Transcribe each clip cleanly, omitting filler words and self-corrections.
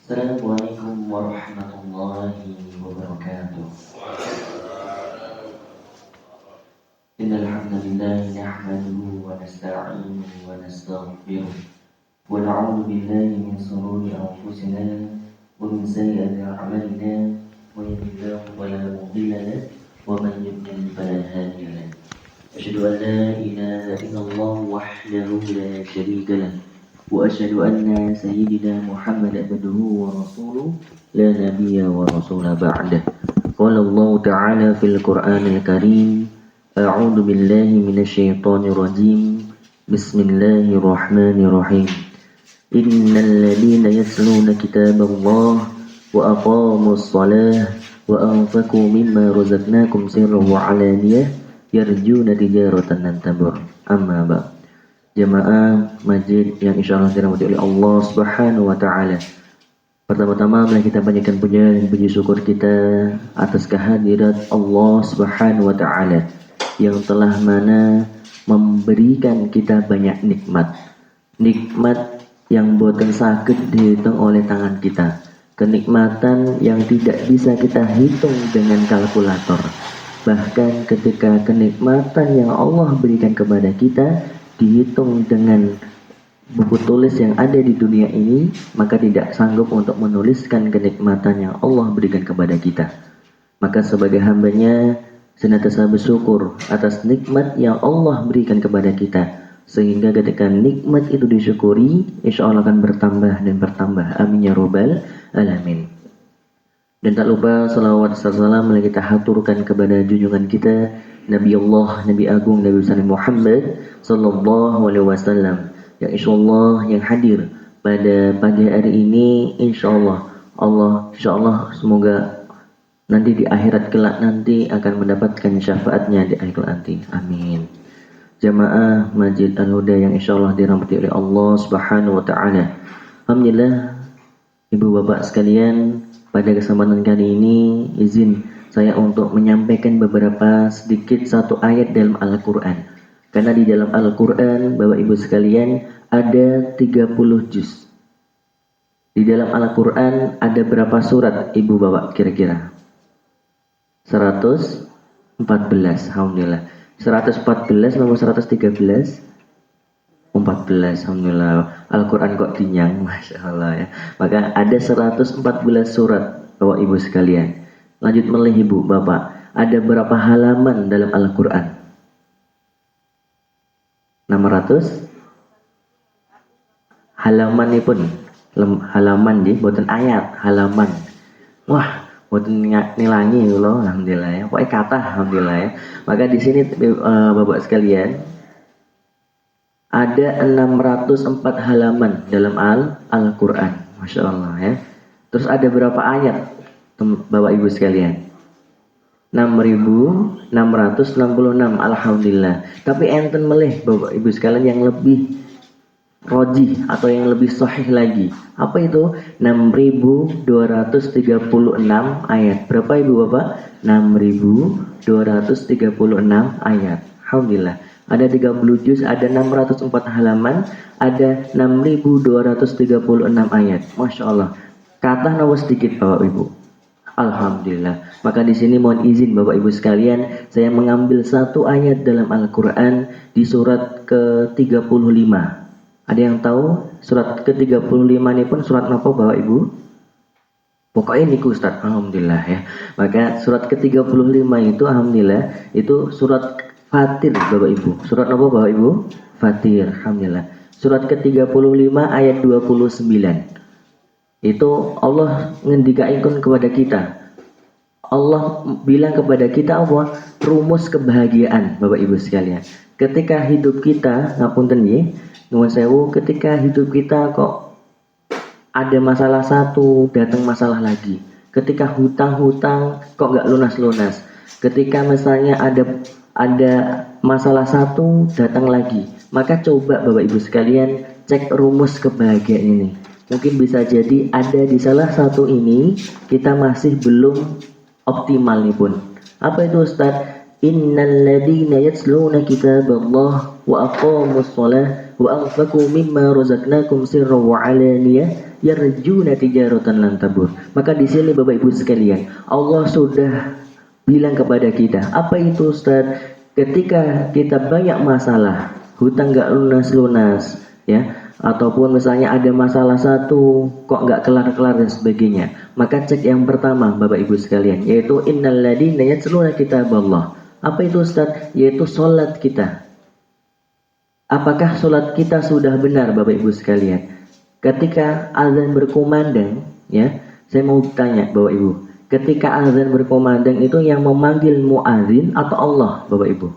Assalamualaikum warahmatullahi wabarakatuh. Innal hamdalillah nahmaduhu wa nasta'inuhu wa nastaghfiruh wa na'udzu billahi min shururi anfusina wa min sayyiati a'malina man yahdihillahu fala mudilla lahu wa man yudlil fala hadiya lahu. Asyhadu an la ilaha illallah wahdahu la syarika lahu وأشهد أن سيدنا محمد عبده ورسوله لا نبي ورسول بعده. قال الله تعالى في القرآن الكريم أعوذ بالله من الشيطان الرجيم بسم الله الرحمن الرحيم إن الذين يتلون كتاب الله وأقاموا الصلاة وأنفقوا مما رزقناكم سرا وعلانية يرجون تجارة لن تبور. أما بعد. Jamaah masjid yang insya Allah dirahmati oleh Allah Subhanahu wa Ta'ala. Pertama-tama mari kita panjatkan puja dan puji syukur kita atas kehadirat Allah Subhanahu wa Ta'ala yang telah mana memberikan kita banyak nikmat. Nikmat yang boten sakit dihitung oleh tangan kita. Kenikmatan yang tidak bisa kita hitung dengan kalkulator. Bahkan ketika kenikmatan yang Allah berikan kepada kita dihitung dengan buku tulis yang ada di dunia ini, maka tidak sanggup untuk menuliskan kenikmatan yang Allah berikan kepada kita. Maka sebagai hambanya senantiasa bersyukur atas nikmat yang Allah berikan kepada kita, sehingga ketika nikmat itu disyukuri, insya Allah akan bertambah dan bertambah. Amin ya robbal alamin. Dan tak lupa salawat serta salam yang kita haturkan kepada junjungan kita Nabi Allah, Nabi Agung, Nabi besar Muhammad Sallallahu Alaihi Wasallam yang insyaallah yang hadir pada pagi hari ini. Insyaallah semoga nanti di akhirat kelak nanti akan mendapatkan syafaatnya di akhirat nanti. Amin. Jamaah Masjid Al-Huda yang insyaallah dirahmati oleh Allah Subhanahu Wa Taala. Alhamdulillah, ibu bapak sekalian, pada kesempatan kali ini izin saya untuk menyampaikan beberapa sedikit satu ayat dalam Al-Quran. Karena di dalam Al-Quran, Bapak Ibu sekalian, ada 30 juz. Di dalam Al-Quran ada berapa surat Ibu Bapak kira-kira? 114, Alhamdulillah. 114 nomor 113? 14, Alhamdulillah. Al-Quran kok dinyang, Masya Allah ya. Maka ada 114 surat Bapak Ibu sekalian. Lanjut melih Ibu Bapak, ada berapa halaman dalam Al-Quran? 600 halaman ini pun halaman di boten ayat halaman. Wah, boten nilangi loh, alhamdulillah ya. Pokoknya kata alhamdulillah ya. Maka di sini Bapak sekalian ada 604 halaman dalam Al-Quran, Masya Allah ya. Terus ada berapa ayat Bapak Ibu sekalian? 6.666, alhamdulillah. Tapi enten melih Bapak Ibu sekalian yang lebih rojih atau yang lebih sahih lagi. Apa itu? 6.236 ayat. Berapa Ibu Bapak? 6.236 ayat. Alhamdulillah. Ada 30 juz, ada 604 halaman, ada 6.236 ayat. Masya Allah. Kata nomor sedikit Bapak Ibu. Alhamdulillah. Maka di sini mohon izin Bapak Ibu sekalian, saya mengambil satu ayat dalam Al-Quran di surat ke-35. Ada yang tahu surat ke-35 ini pun surat apa Bapak Ibu? Pokoknya ini Ustaz, alhamdulillah ya. Maka surat ke-35 itu alhamdulillah itu surat Fatir Bapak Ibu. Surat apa Bapak Ibu? Fatir, alhamdulillah. Surat ke-35 ayat 29. Itu Allah ngendikaikun kepada kita. Allah bilang kepada kita apa? Rumus kebahagiaan Bapak Ibu sekalian. Ketika hidup kita, ngapunten nggih, nuwun sewu, ketika hidup kita kok ada masalah satu, datang masalah lagi. Ketika hutang-hutang kok nggak lunas-lunas. Ketika misalnya ada masalah satu, datang lagi. Maka coba Bapak Ibu sekalian cek rumus kebahagiaan ini. Mungkin bisa jadi ada di salah satu ini kita masih belum optimal nih pun. Apa itu Ustaz? Innal ladzina yatluna kitaballah wa aqamus shalah wa anfaqu mimma razaqnakum sirran wa alaniyah yarjuna tijaratan lan tabur. Maka di sini Bapak Ibu sekalian, Allah sudah bilang kepada kita, apa itu Ustaz? Ketika kita banyak masalah, hutang nggak lunas-lunas, ya, ataupun misalnya ada masalah satu kok nggak kelar-kelar dan sebagainya, maka cek yang pertama Bapak Ibu sekalian, yaitu innal ladzina yatluna kitaballah. Apa itu Ustaz? Yaitu sholat kita. Apakah sholat kita sudah benar Bapak Ibu sekalian? Ketika azan berkumandang, ya, saya mau tanya Bapak Ibu, ketika azan berkumandang itu yang memanggil muadzin atau Allah Bapak Ibu?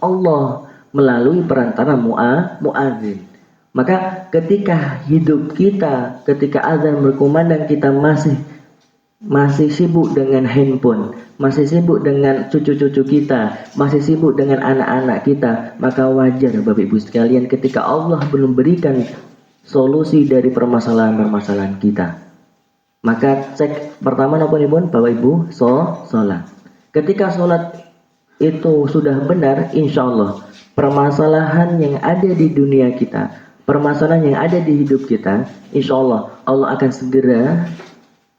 Allah melalui perantara muadzin. Maka ketika hidup kita, ketika azan berkumandang kita masih sibuk dengan handphone, masih sibuk dengan cucu-cucu kita, masih sibuk dengan anak-anak kita, maka wajar Bapak Ibu sekalian ketika Allah belum berikan solusi dari permasalahan-permasalahan kita. Maka cek pertama napa pun Bapak Ibu sholat. Ketika sholat itu sudah benar, insya Allah permasalahan yang ada di dunia kita, permasalahan yang ada di hidup kita, insya Allah Allah akan segera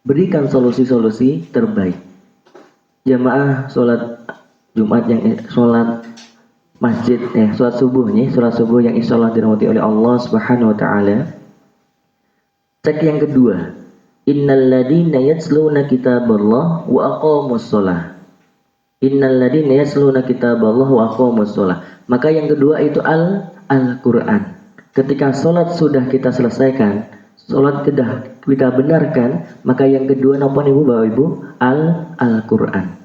berikan solusi-solusi terbaik. Jamaah sholat Jumat yang sholat masjid, sholat subuh yang insya Allah dirahmati oleh Allah Subhanahu Wa Taala. Cek yang kedua, innal ladzina yatluna kitaballah wa aqamus shalah. Innal ladzina yatluna kitaballah wa aqamus shalah. Maka yang kedua itu Al-Qur'an. Ketika sholat sudah kita selesaikan, sholat kita benarkan, maka yang kedua napa Ibu Bapak Ibu? Al-Qur'an.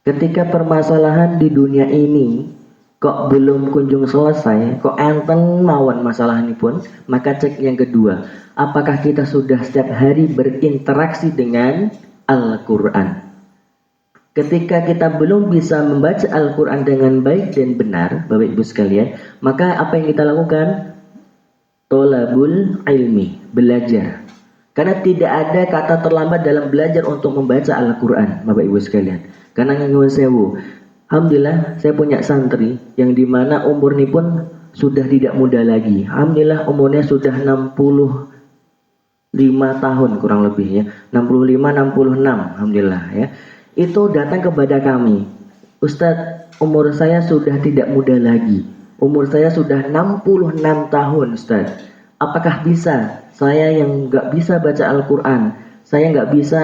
Ketika permasalahan di dunia ini kok belum kunjung selesai, kok enten mawon masalah ini pun, maka cek yang kedua, apakah kita sudah setiap hari berinteraksi dengan Al-Qur'an? Ketika kita belum bisa membaca Al-Quran dengan baik dan benar, Bapak Ibu sekalian, maka apa yang kita lakukan? Tolabul ilmi, belajar. Karena tidak ada kata terlambat dalam belajar untuk membaca Al-Quran, Bapak Ibu sekalian. Karena nyuwun sewu, alhamdulillah saya punya santri yang dimana umur ini pun sudah tidak muda lagi. Alhamdulillah umurnya sudah 65 tahun kurang lebih ya, 65-66, alhamdulillah ya. Itu datang kepada kami, Ustadz, umur saya sudah tidak muda lagi, umur saya sudah 66 tahun Ustadz, apakah bisa saya yang nggak bisa baca Al-Quran, saya nggak bisa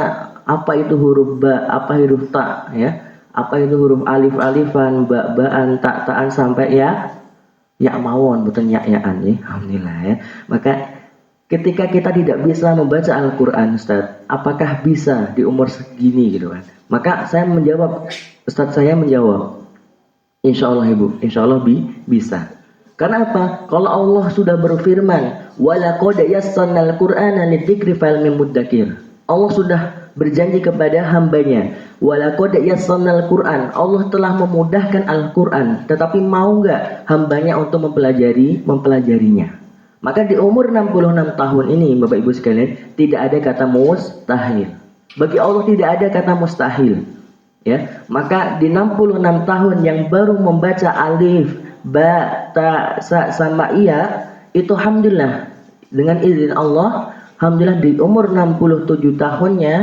apa itu huruf ba, apa huruf ta, ya, apa itu huruf alif-alifan, ba-baan, tak-taan sampai ya mawon, bukan ya-yaan ya, alhamdulillah ya. Maka ketika kita tidak bisa membaca Al-Quran Ustaz, apakah bisa di umur segini gitu kan? Maka saya menjawab, Ustaz saya menjawab, insya Allah Ibu, insya Allah bisa. Karena apa? Kalau Allah sudah berfirman, walaqad yassarnal Qur'ana lidzikri fahal min muddakir. Allah sudah berjanji kepada hambanya, walaqad yassarnal Qur'an. Allah telah memudahkan Al-Quran, tetapi mau nggak hambanya untuk mempelajarinya? Maka di umur 66 tahun ini Bapak Ibu sekalian, tidak ada kata mustahil. Bagi Allah tidak ada kata mustahil. Ya, maka di 66 tahun yang baru membaca alif, ba, ta, sa, sama iya, itu alhamdulillah dengan izin Allah, alhamdulillah di umur 67 tahunnya,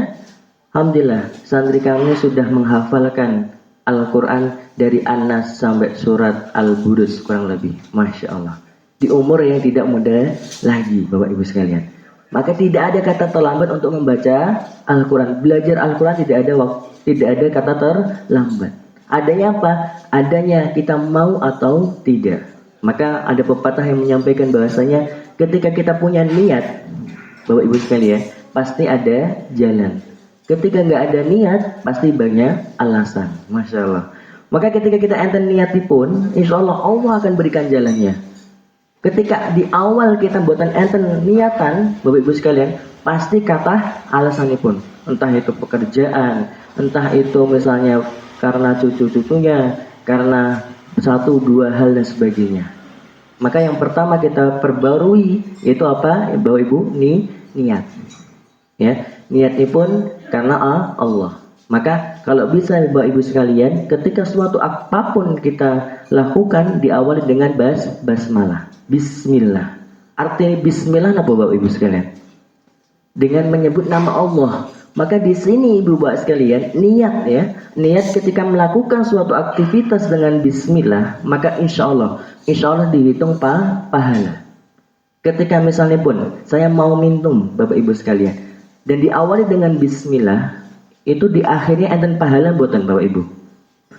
alhamdulillah santri kami sudah menghafalkan Al-Quran dari An-Nas sampai surat Al-Buruz kurang lebih. Masya Allah. Di umur yang tidak muda lagi Bapak Ibu sekalian. Maka tidak ada kata terlambat untuk membaca Al-Quran. Belajar Al-Quran tidak ada kata terlambat. Adanya apa? Adanya kita mau atau tidak. Maka ada pepatah yang menyampaikan bahwasanya ketika kita punya niat, Bapak Ibu sekalian, pasti ada jalan. Ketika nggak ada niat, pasti banyak alasan. Masya Allah. Maka ketika kita enten niati pun, insya Allah Allah akan berikan jalannya. Ketika di awal kita buatan enten niatan, Bapak Ibu sekalian, pasti kata alasannya pun. Entah itu pekerjaan, entah itu misalnya karena cucu-cucunya, karena satu dua hal dan sebagainya. Maka yang pertama kita perbarui itu apa? Bapak Ibu, niat. Ya, niatnya pun karena Allah. Maka kalau bisa Bapak Ibu sekalian, ketika suatu apapun kita lakukan diawali dengan basmalah. Bismillah. Arti bismillah apa Bapak Ibu sekalian? Dengan menyebut nama Allah. Maka di sini Ibu Bapak sekalian, niat ya, niat ketika melakukan suatu aktivitas dengan bismillah, maka insya Allah dihitung pahala. Ketika misalnya pun saya mau minum Bapak Ibu sekalian, dan diawali dengan bismillah, itu di akhirnya enten pahala buatan Bapak Ibu.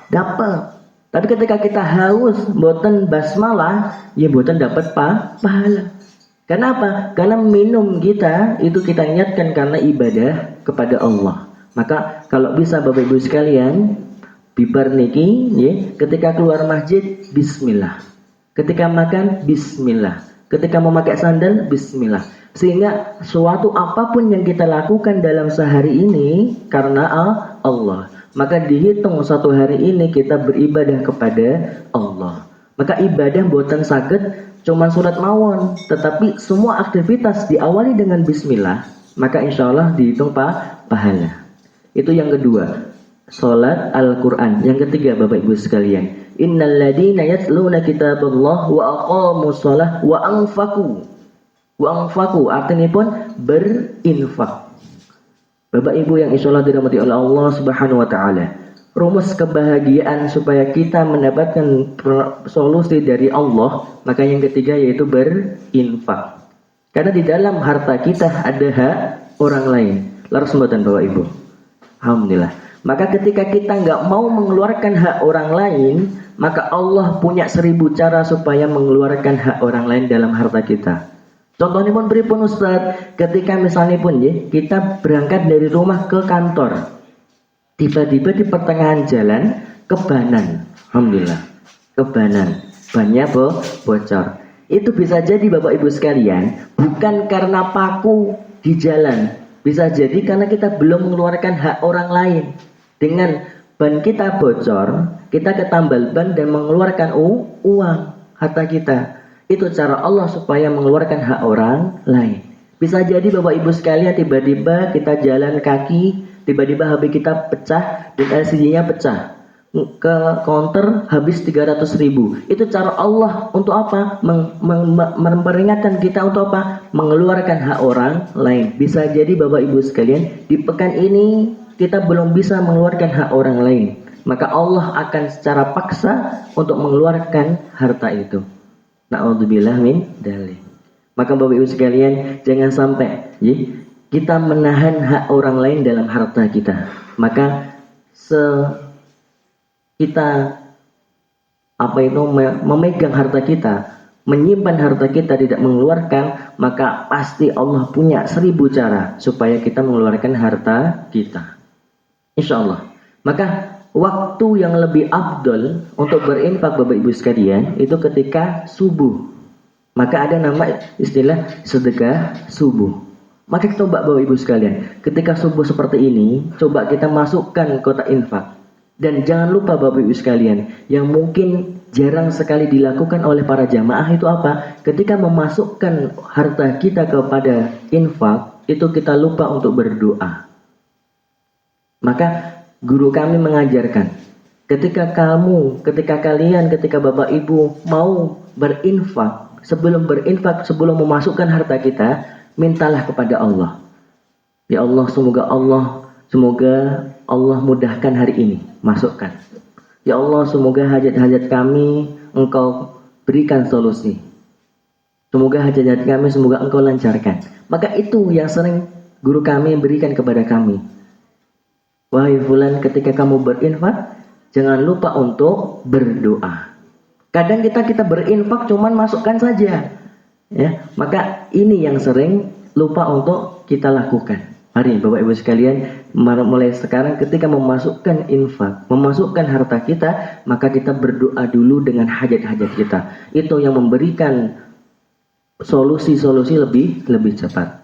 Dapat. Tapi ketika kita haus buatan basmalah, ya buatan dapat pahala. Kenapa? Karena minum kita itu kita niatkan karena ibadah kepada Allah. Maka kalau bisa Bapak Ibu sekalian, bibar niki ya, ketika keluar masjid bismillah. Ketika makan bismillah. Ketika memakai sandal bismillah. Sehingga suatu apapun yang kita lakukan dalam sehari ini karena Allah, maka dihitung satu hari ini kita beribadah kepada Allah. Maka ibadah buatan saged cuman surat mawon, tetapi semua aktivitas diawali dengan bismillah, maka insya Allah dihitung pahala. Itu yang kedua, salat Al-Quran. Yang ketiga Bapak Ibu sekalian, innal ladina yatluna kitaballah wa aqamus shalah wa anfaqu. Wa anfaqu artinya pun berinfak. Bapak Ibu yang insyaallah dirahmati oleh Allah Subhanahu wa taala. Rumus kebahagiaan supaya kita mendapatkan solusi dari Allah, maka yang ketiga yaitu berinfak. Karena di dalam harta kita ada hak orang lain. Laras mboten Bapak Ibu. Alhamdulillah. Maka ketika kita nggak mau mengeluarkan hak orang lain, maka Allah punya 1000 cara supaya mengeluarkan hak orang lain dalam harta kita. Contohnya pun pripun Ustaz, ketika misalnya pun ya, kita berangkat dari rumah ke kantor, tiba-tiba di pertengahan jalan kebanan, alhamdulillah, kebanan, bannya bocor. Itu bisa jadi Bapak Ibu sekalian, bukan karena paku di jalan, bisa jadi karena kita belum mengeluarkan hak orang lain. Dengan ban kita bocor, kita ketambal ban dan mengeluarkan uang harta kita. Itu cara Allah supaya mengeluarkan hak orang lain. Bisa jadi Bapak Ibu sekalian tiba-tiba kita jalan kaki, tiba-tiba HP kita pecah dan LCD-nya pecah. Ke counter habis 300.000. Itu cara Allah untuk apa? Memperingatkan kita untuk apa? Mengeluarkan hak orang lain. Bisa jadi Bapak Ibu sekalian, di pekan ini kita belum bisa mengeluarkan hak orang lain. Maka Allah akan secara paksa untuk mengeluarkan harta itu. Na'udzubillah min dzalik. Maka Bapak Ibu sekalian, jangan sampai ya, kita menahan hak orang lain dalam harta kita. Maka kita memegang harta kita, menyimpan harta kita, tidak mengeluarkan, maka pasti Allah punya 1000 cara supaya kita mengeluarkan harta kita. Insya Allah. Maka waktu yang lebih afdol untuk berinfak Bapak Ibu sekalian itu ketika subuh. Maka ada nama istilah sedekah subuh. Maka coba Bapak Ibu sekalian, ketika subuh seperti ini, coba kita masukkan kotak infak. Dan jangan lupa Bapak Ibu sekalian, yang mungkin jarang sekali dilakukan oleh para jamaah itu apa? Ketika memasukkan harta kita kepada infak, itu kita lupa untuk berdoa. Maka guru kami mengajarkan, ketika kalian, ketika Bapak Ibu mau berinfak, sebelum memasukkan harta kita, mintalah kepada Allah. Ya Allah, semoga Allah mudahkan hari ini, masukkan. Ya Allah, semoga hajat-hajat kami Engkau berikan solusi. Semoga hajat-hajat kami, semoga Engkau lancarkan. Maka itu yang sering guru kami berikan kepada kami. Wahai fulan, ketika kamu berinfak, jangan lupa untuk berdoa. Kadang kita berinfak cuman masukkan saja, ya. Maka ini yang sering lupa untuk kita lakukan. Mari Bapak Ibu sekalian, mulai sekarang ketika memasukkan infak, memasukkan harta kita, maka kita berdoa dulu dengan hajat-hajat kita. Itu yang memberikan solusi-solusi lebih cepat.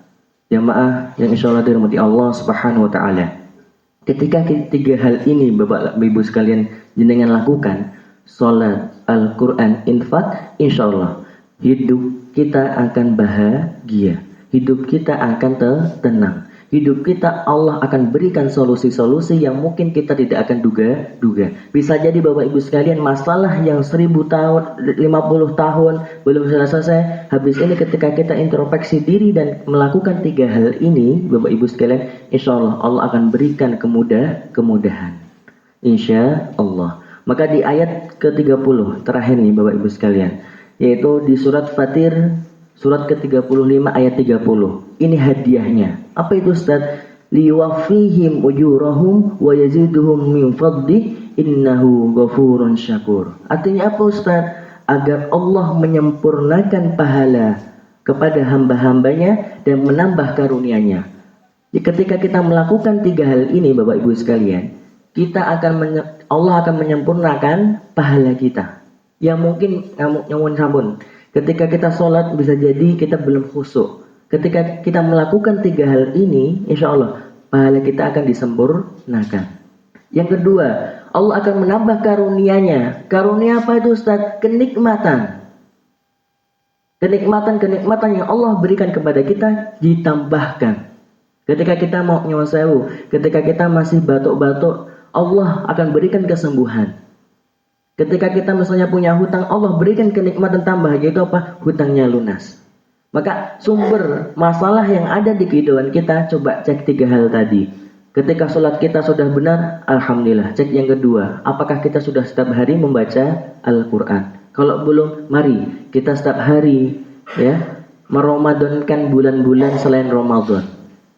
Jamaah yang insyaallah dirahmati Allah Subhanahu wa taala. Ketika tiga hal ini Bapak Ibu sekalian jenengan lakukan, salat, Al-Quran, infak, insyaallah hidup kita akan bahagia, hidup kita akan tenang, hidup kita Allah akan berikan solusi-solusi yang mungkin kita tidak akan duga-duga. Bisa jadi Bapak Ibu sekalian, masalah yang 1000 tahun, 50 tahun belum selesai, habis ini ketika kita introspeksi diri dan melakukan 3 hal ini, Bapak Ibu sekalian, insya Allah Allah akan berikan kemudahan. Insya Allah. Maka di ayat ke-30 terakhir nih Bapak Ibu sekalian, yaitu di surat Fatir surat ke-35 ayat 30. Ini hadiahnya. Apa itu Ustaz? Liwafihim ujurahum wa yaziduhum min fadli innahu ghafurun syakur. Artinya apa Ustaz? Agar Allah menyempurnakan pahala kepada hamba-hambanya dan menambah karunia-Nya. Ketika kita melakukan 3 hal ini Bapak Ibu sekalian, Allah akan menyempurnakan pahala kita. Yang mungkin nyawun sampun. Ketika kita sholat bisa jadi kita belum khusyuk. Ketika kita melakukan 3 hal ini, insya Allah pahala kita akan disempurnakan. Yang kedua, Allah akan menambah karunia-Nya. Karunia apa itu Ustaz? Kenikmatan. Kenikmatan yang Allah berikan kepada kita ditambahkan. Ketika kita mau nyuwun sewu, ketika kita masih batuk-batuk, Allah akan berikan kesembuhan. Ketika kita misalnya punya hutang, Allah berikan kenikmatan tambah, yaitu apa? Hutangnya lunas. Maka sumber masalah yang ada di kehidupan kita, coba cek 3 hal tadi. Ketika sholat kita sudah benar, alhamdulillah. Cek yang kedua, apakah kita sudah setiap hari membaca Al-Quran? Kalau belum, mari kita setiap hari meramadankan bulan-bulan selain Ramadan.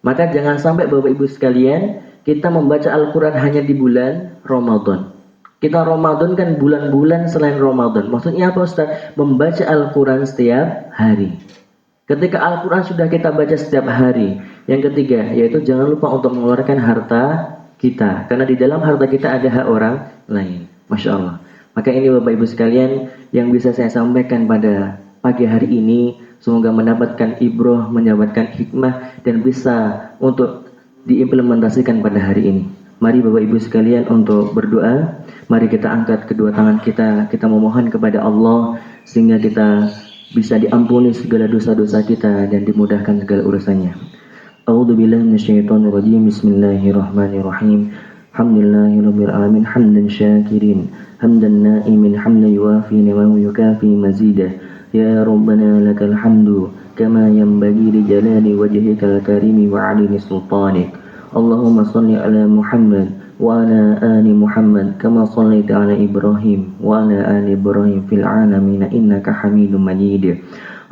Maka jangan sampai Bapak Ibu sekalian, kita membaca Al-Quran hanya di bulan Ramadan. Kita Ramadan kan bulan-bulan selain Ramadan. Maksudnya apa Ustaz? Membaca Al-Quran setiap hari. Ketika Al-Quran sudah kita baca setiap hari. Yang ketiga, yaitu jangan lupa untuk mengeluarkan harta kita. Karena di dalam harta kita ada hak orang lain. Masya Allah. Maka ini Bapak Ibu sekalian yang bisa saya sampaikan pada pagi hari ini. Semoga mendapatkan ibrah, mendapatkan hikmah, dan bisa untuk diimplementasikan pada hari ini. Mari Bapak Ibu sekalian untuk berdoa. Mari kita angkat kedua tangan kita memohon kepada Allah sehingga kita bisa diampuni segala dosa-dosa kita dan dimudahkan segala urusannya. A'udzubillahi minasyaitonirrajim. Bismillahirrahmanirrahim. Alhamdulillahirabbil alamin hamdan syakirin, hamdan na'imin, hamdan yuwafi wa yukafi mazidah. Ya Rabbana lakal hamdu kama yanbaghi li jalali wajhikal karimi wa 'alimi sultanik. Allahumma shalli ala Muhammad wa ala ali Muhammad kama shallaita ala Ibrahim wa ala ali Ibrahim fil alamin innaka Hamidum Majid.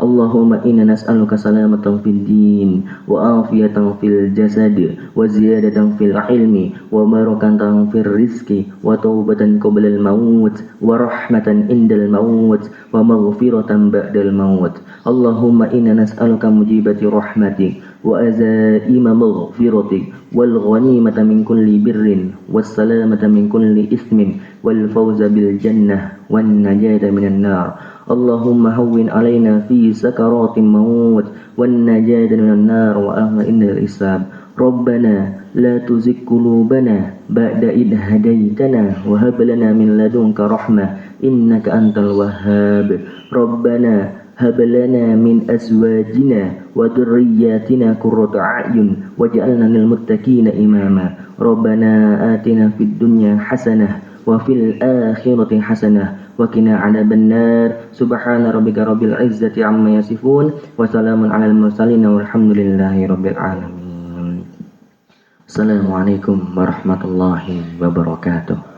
Allahumma inna nas'aluka salamatan fid din wa afiyatan fil jasad wa ziyadatan fil ilmi wa barakatan fil rizqi wa taubatan qabla al maut wa rahmatan indal maut wa maghfiratan ba'dal maut. Allahumma inna nas'aluka mujibati rahmatik wa azaima maghfiratik wal ghanimata min kulli birrin was salamata min kulli ismin wal fawza bil jannah wan najata minan nar. Allahumma hawwin alaina fi sakaratil maut wan najata minan nar wa ahla innal isab. Rabbana la tuzigh qulubana ba'da idh hadaytana wa hab lana min ladunka rahmah innaka antal wahhab. Rabbana hab lana min azwajina wa dhurriyyatina qurrata a'yun waj'alna lil muttaqina imama. Rabbana atina fid dunya hasanah wa fil akhirati hasanah wa qina 'adzaban nar. Subhana rabbika rabbil izzati 'amma yasifun wa salamun 'alal mursalin walhamdulillahi rabbil alamin. Assalamualaikum warahmatullahi wabarakatuh.